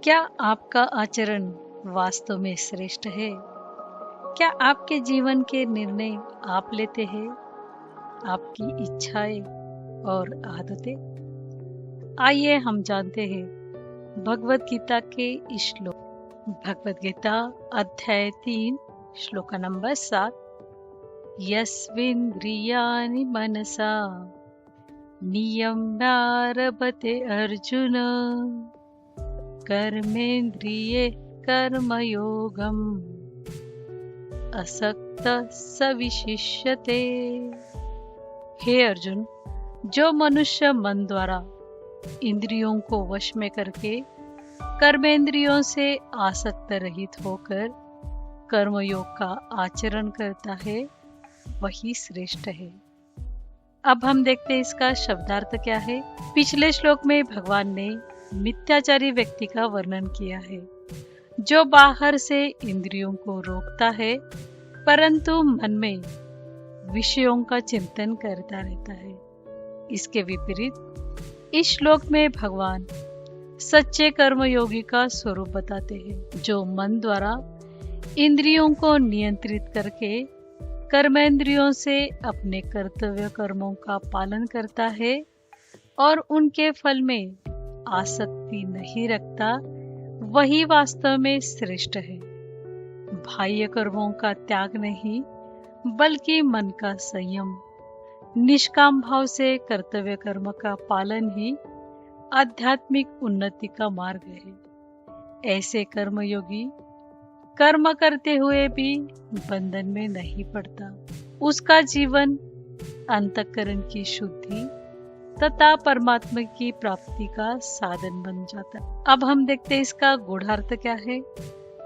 क्या आपका आचरण वास्तव में श्रेष्ठ है? क्या आपके जीवन के निर्णय आप लेते हैं? आपकी इच्छाएं और आदतें? आइए हम जानते हैं भगवत गीता के इस श्लोक। भगवत गीता अध्याय 3 श्लोक नंबर 7। यस्विन्द्रियाणि मनसा नियम्यारभते अर्जुन कर्मेन्द्रिये कर्मयोगम असक्त सविशिष्यते। हे अर्जुन, जो मनुष्य मन द्वारा इंद्रियों को वश में करके कर्मेंद्रियों से आसक्त रहित होकर कर्मयोग का आचरण करता है, वही श्रेष्ठ है। अब हम देखते हैं इसका शब्दार्थ क्या है। पिछले श्लोक में भगवान ने मिथ्याचारी व्यक्ति का वर्णन किया है, जो बाहर से इंद्रियों को रोकता है परंतु मन में विषयों का चिंतन करता रहता है। इसके विपरीत इस श्लोक में भगवान सच्चे कर्मयोगी का स्वरूप बताते हैं, जो मन द्वारा इंद्रियों को नियंत्रित करके कर्मेंद्रियों से अपने कर्तव्य कर्मों का पालन करता है और उनके फल में आसक्ति नहीं रखता, वही वास्तव में श्रेष्ठ है। बाह्य कर्मों का त्याग नहीं, बल्कि मन का संयम, निष्काम भाव से कर्तव्य कर्म का पालन ही आध्यात्मिक उन्नति का मार्ग है। ऐसे कर्मयोगी कर्म करते हुए भी बंधन में नहीं पड़ता। उसका जीवन अंतःकरण की शुद्धि तथा परमात्मा की प्राप्ति का साधन बन जाता है। अब हम देखते हैं इसका गूढ़ार्थ क्या है।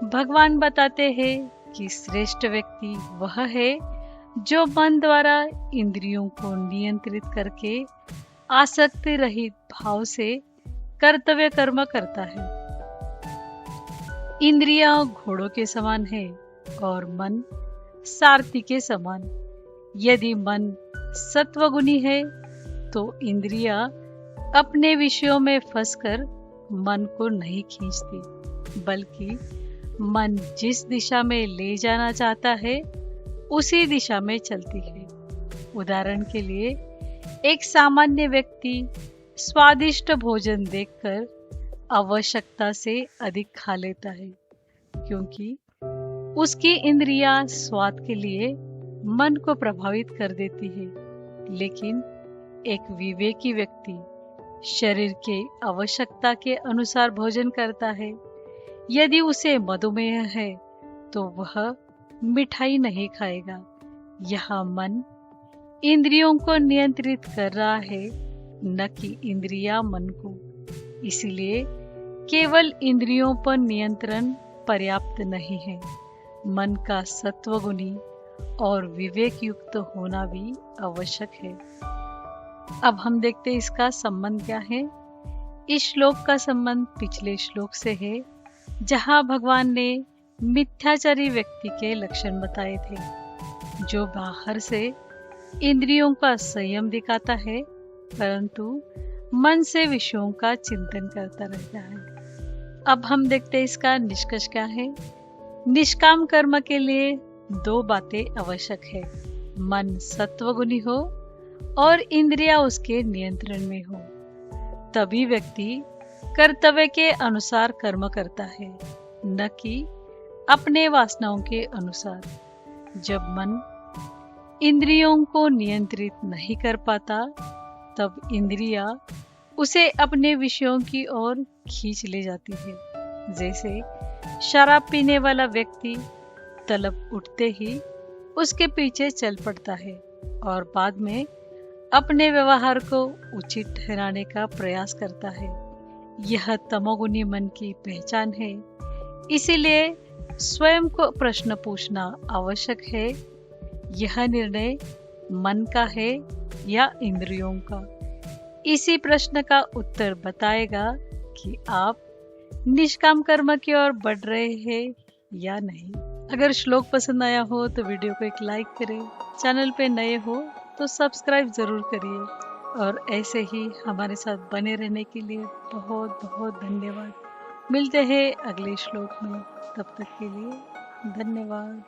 भगवान बताते हैं कि श्रेष्ठ व्यक्ति वह है जो मन द्वारा इंद्रियों को नियंत्रित करके आसक्ति रहित भाव से कर्तव्य कर्म करता है। इंद्रियां घोड़ों के समान है और मन सारथी के समान। यदि मन सत्वगुणी है तो इंद्रियां अपने विषयों में फंसकर मन को नहीं खींचती, बल्कि मन जिस दिशा में ले जाना चाहता है उसी दिशा में चलती है। उदाहरण के लिए, एक सामान्य व्यक्ति स्वादिष्ट भोजन देखकर आवश्यकता से अधिक खा लेता है, क्योंकि उसकी इंद्रियां स्वाद के लिए मन को प्रभावित कर देती है। लेकिन एक विवेकी व्यक्ति शरीर के आवश्यकता के अनुसार भोजन करता है। यदि उसे मधुमेह है तो वह मिठाई नहीं खाएगा। यह मन इंद्रियों को नियंत्रित कर रहा है, न कि इंद्रियां मन को। इसलिए केवल इंद्रियों पर नियंत्रण पर्याप्त नहीं है, मन का सत्वगुणी और विवेक युक्त होना भी आवश्यक है। अब हम देखते हैं इसका संबंध क्या है। इस श्लोक का संबंध पिछले श्लोक से है, जहां भगवान ने मिथ्याचारी व्यक्ति के लक्षण बताए थे, जो बाहर से इंद्रियों का संयम दिखाता है परंतु मन से विषयों का चिंतन करता रहता है। अब हम देखते हैं इसका निष्कर्ष क्या है। निष्काम कर्म के लिए दो बातें आवश्यक है, मन सत्वगुणी हो और इंद्रियां उसके नियंत्रण में हो। तभी व्यक्ति कर्तव्य के अनुसार कर्म करता है, न कि अपने वासनाओं के अनुसार। जब मन इंद्रियों को नियंत्रित नहीं कर पाता, तब इंद्रियां उसे अपने विषयों की ओर खींच ले जाती है। जैसे शराब पीने वाला व्यक्ति तलब उठते ही उसके पीछे चल पड़ता है और बाद में अपने व्यवहार को उचित ठहराने का प्रयास करता है। यह तमोगुणी मन की पहचान है। इसीलिए स्वयं को प्रश्न पूछना आवश्यक है, यह निर्णय मन का है या इंद्रियों का। इसी प्रश्न का उत्तर बताएगा कि आप निष्काम कर्म की ओर बढ़ रहे हैं या नहीं। अगर श्लोक पसंद आया हो तो वीडियो को एक लाइक करें, चैनल पे नए हो तो सब्सक्राइब जरूर करिए और ऐसे ही हमारे साथ बने रहने के लिए बहुत बहुत धन्यवाद। मिलते हैं अगले श्लोक में। तब तक के लिए धन्यवाद।